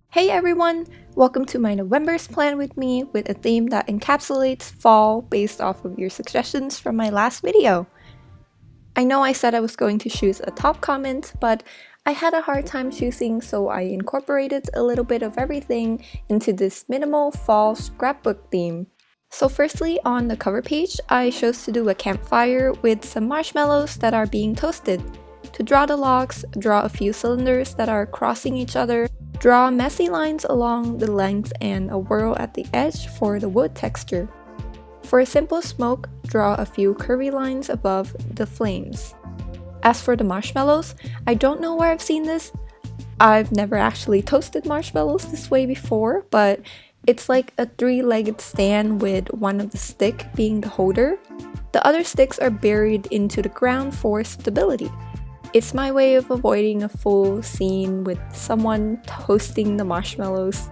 Hey everyone! Welcome to my November's plan with me with a theme that encapsulates fall based off of your suggestions from my last video. I know I said I was going to choose a top comment, but I had a hard time choosing, so I incorporated a little bit of everything into this minimal fall scrapbook theme. So firstly, on the cover page, I chose to do a campfire with some marshmallows that are being toasted. To draw the logs, draw a few cylinders that are crossing each other, draw messy lines along the length and a whirl at the edge for the wood texture. For a simple smoke, draw a few curvy lines above the flames. As for the marshmallows, I don't know where I've seen this. I've never actually toasted marshmallows this way before, but it's like a three-legged stand with one of the stick being the holder. The other sticks are buried into the ground for stability. It's my way of avoiding a full scene with someone toasting the marshmallows.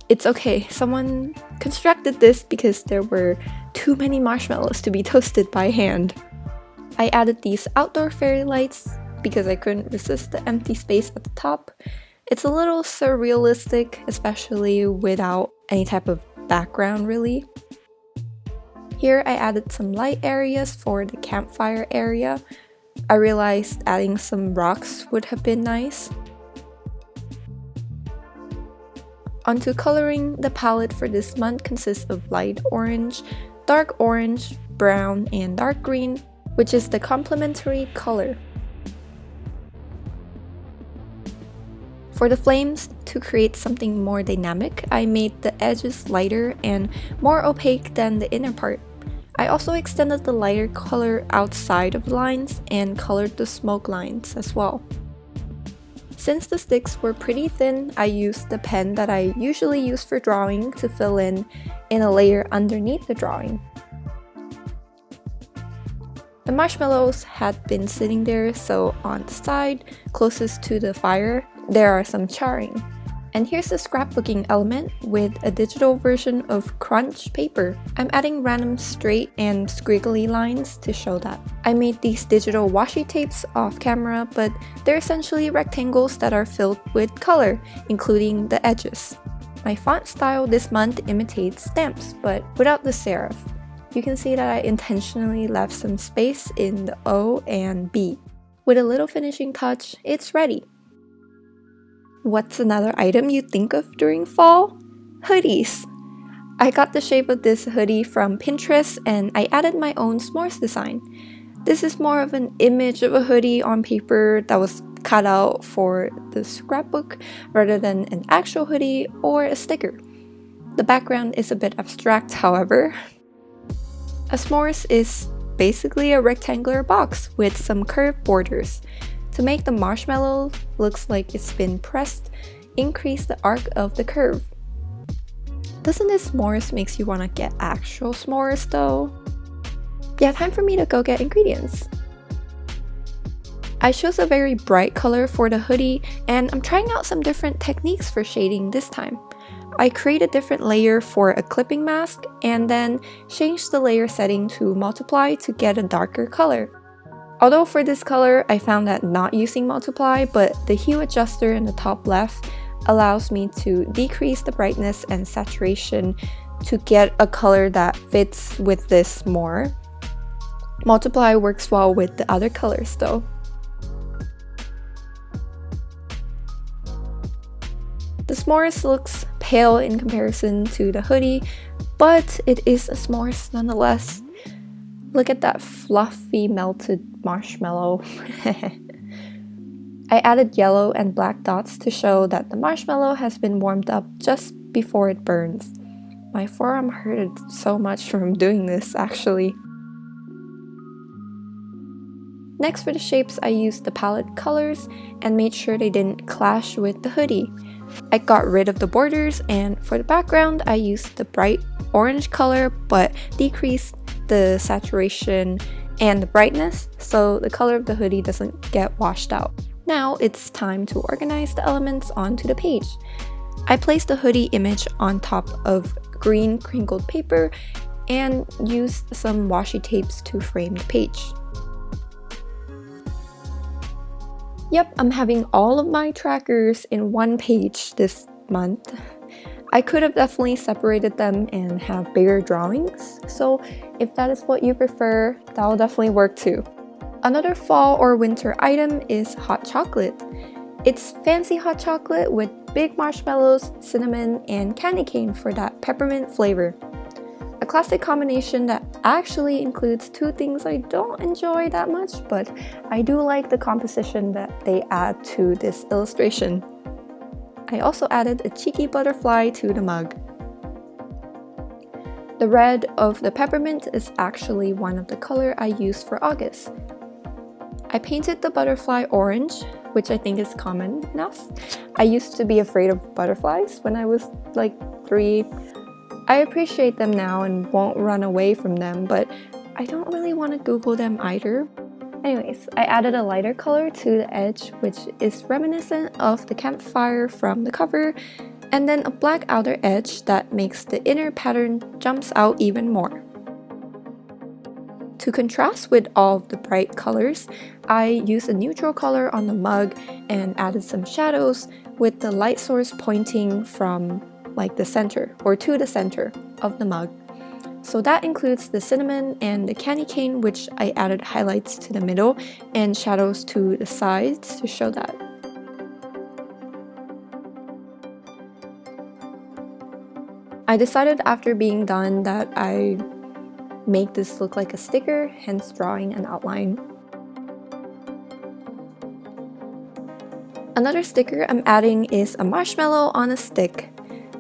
It's okay, someone constructed this because there were too many marshmallows to be toasted by hand. I added these outdoor fairy lights because I couldn't resist the empty space at the top. It's a little surrealistic, especially without any type of background really. Here I added some light areas for the campfire area. I realized adding some rocks would have been nice. Onto coloring, the palette for this month consists of light orange, dark orange, brown, and dark green, which is the complementary color. For the flames, to create something more dynamic, I made the edges lighter and more opaque than the inner part. I also extended the lighter color outside of the lines and colored the smoke lines as well. Since the sticks were pretty thin, I used the pen that I usually use for drawing to fill in a layer underneath the drawing. The marshmallows had been sitting there, so on the side, closest to the fire, there are some charring. And here's the scrapbooking element with a digital version of crunch paper. I'm adding random straight and squiggly lines to show that. I made these digital washi tapes off camera, but they're essentially rectangles that are filled with color, including the edges. My font style this month imitates stamps, but without the serif. You can see that I intentionally left some space in the O and B. With a little finishing touch, it's ready. What's another item you think of during fall? Hoodies! I got the shape of this hoodie from Pinterest and I added my own s'mores design. This is more of an image of a hoodie on paper that was cut out for the scrapbook rather than an actual hoodie or a sticker. The background is a bit abstract, however. A s'mores is basically a rectangular box with some curved borders. To make the marshmallow looks like it's been pressed, increase the arc of the curve. Doesn't this s'mores makes you want to get actual s'mores though? Yeah, time for me to go get ingredients. I chose a very bright color for the hoodie and I'm trying out some different techniques for shading this time. I create a different layer for a clipping mask and then change the layer setting to multiply to get a darker color. Although for this color, I found that not using multiply, but the hue adjuster in the top left allows me to decrease the brightness and saturation to get a color that fits with this more. Multiply works well with the other colors though. The s'mores looks pale in comparison to the hoodie, but it is a s'mores nonetheless. Look at that fluffy melted marshmallow. I added yellow and black dots to show that the marshmallow has been warmed up just before it burns. My forearm hurted so much from doing this actually. Next for the shapes, I used the palette colors and made sure they didn't clash with the hoodie. I got rid of the borders and for the background I used the bright orange color but decreased the saturation and the brightness so the color of the hoodie doesn't get washed out. Now it's time to organize the elements onto the page. I placed the hoodie image on top of green crinkled paper and used some washi tapes to frame the page. Yep, I'm having all of my trackers in one page this month. I could have definitely separated them and have bigger drawings, so if that is what you prefer, that will definitely work too. Another fall or winter item is hot chocolate. It's fancy hot chocolate with big marshmallows, cinnamon, and candy cane for that peppermint flavor. A classic combination that actually includes two things I don't enjoy that much, but I do like the composition that they add to this illustration. I also added a cheeky butterfly to the mug. The red of the peppermint is actually one of the color I used for August. I painted the butterfly orange, which I think is common enough. I used to be afraid of butterflies when I was like 3. I appreciate them now and won't run away from them, but I don't really want to Google them either. Anyways, I added a lighter color to the edge, which is reminiscent of the campfire from the cover, and then a black outer edge that makes the inner pattern jumps out even more. To contrast with all of the bright colors, I used a neutral color on the mug and added some shadows with the light source pointing from like the center or to the center of the mug. So that includes the cinnamon and the candy cane, which I added highlights to the middle and shadows to the sides to show that. I decided after being done that I make this look like a sticker, hence drawing an outline. Another sticker I'm adding is a marshmallow on a stick.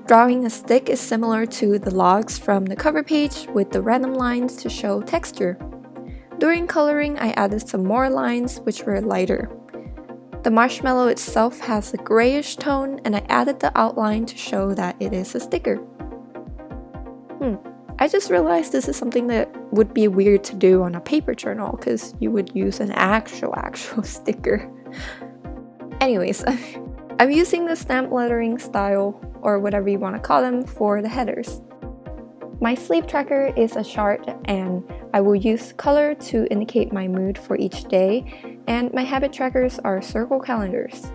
Drawing a stick is similar to the logs from the cover page with the random lines to show texture. During coloring, I added some more lines which were lighter. The marshmallow itself has a grayish tone and I added the outline to show that it is a sticker. I just realized this is something that would be weird to do on a paper journal because you would use an actual sticker. Anyways, I'm using the stamp lettering style, or whatever you want to call them, for the headers. My sleep tracker is a chart and I will use color to indicate my mood for each day, and my habit trackers are circle calendars.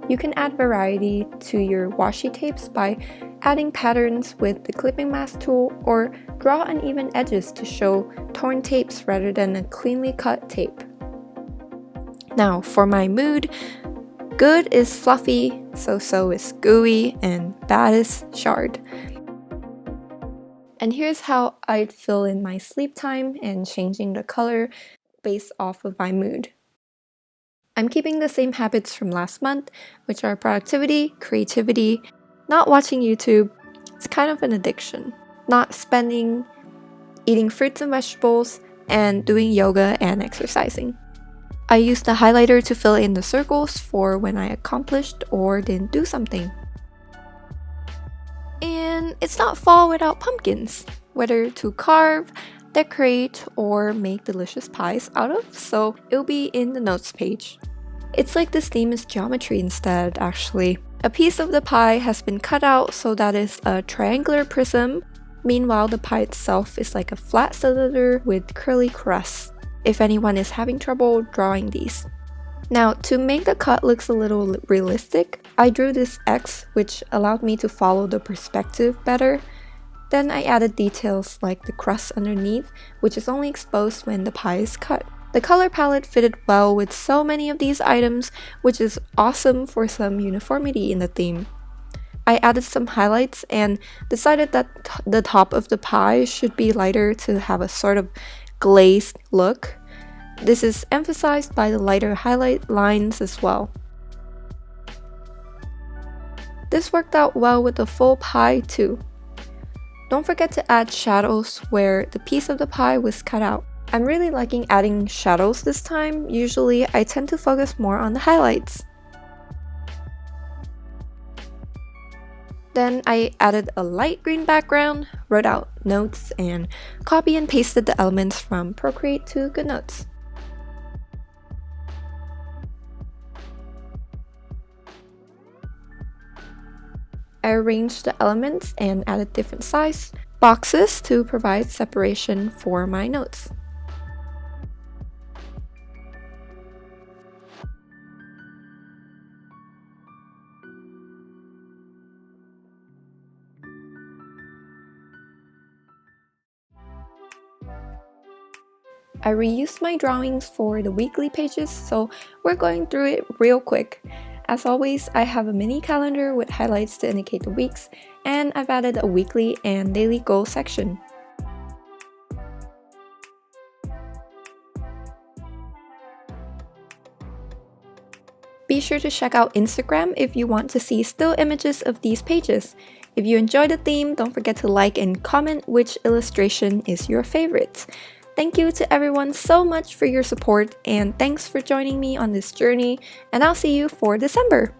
You can add variety to your washi tapes by adding patterns with the clipping mask tool, or draw uneven edges to show torn tapes rather than a cleanly cut tape. Now for my mood, good is fluffy, so is gooey, and bad is shard. And here's how I'd fill in my sleep time and changing the color based off of my mood. I'm keeping the same habits from last month, which are productivity, creativity, not watching YouTube, it's kind of an addiction, not spending, eating fruits and vegetables, and doing yoga and exercising. I used the highlighter to fill in the circles for when I accomplished or didn't do something. And it's not fall without pumpkins, whether to carve, decorate, or make delicious pies out of, so it'll be in the notes page. It's like this theme is geometry instead, actually. A piece of the pie has been cut out so that is a triangular prism. Meanwhile, the pie itself is like a flat cylinder with curly crust, if anyone is having trouble drawing these. Now, to make the cut looks a little realistic, I drew this X, which allowed me to follow the perspective better. Then I added details like the crust underneath, which is only exposed when the pie is cut. The color palette fitted well with so many of these items, which is awesome for some uniformity in the theme. I added some highlights and decided that the top of the pie should be lighter to have a sort of glazed look. This is emphasized by the lighter highlight lines as well. This worked out well with the full pie too. Don't forget to add shadows where the piece of the pie was cut out. I'm really liking adding shadows this time. Usually I tend to focus more on the highlights. Then I added a light green background, wrote out notes, and copy and pasted the elements from Procreate to Goodnotes. I arranged the elements and added different size boxes to provide separation for my notes. I reused my drawings for the weekly pages, so we're going through it real quick. As always, I have a mini calendar with highlights to indicate the weeks, and I've added a weekly and daily goal section. Be sure to check out Instagram if you want to see still images of these pages. If you enjoy the theme, don't forget to like and comment which illustration is your favorite. Thank you to everyone so much for your support, and thanks for joining me on this journey, and I'll see you for December!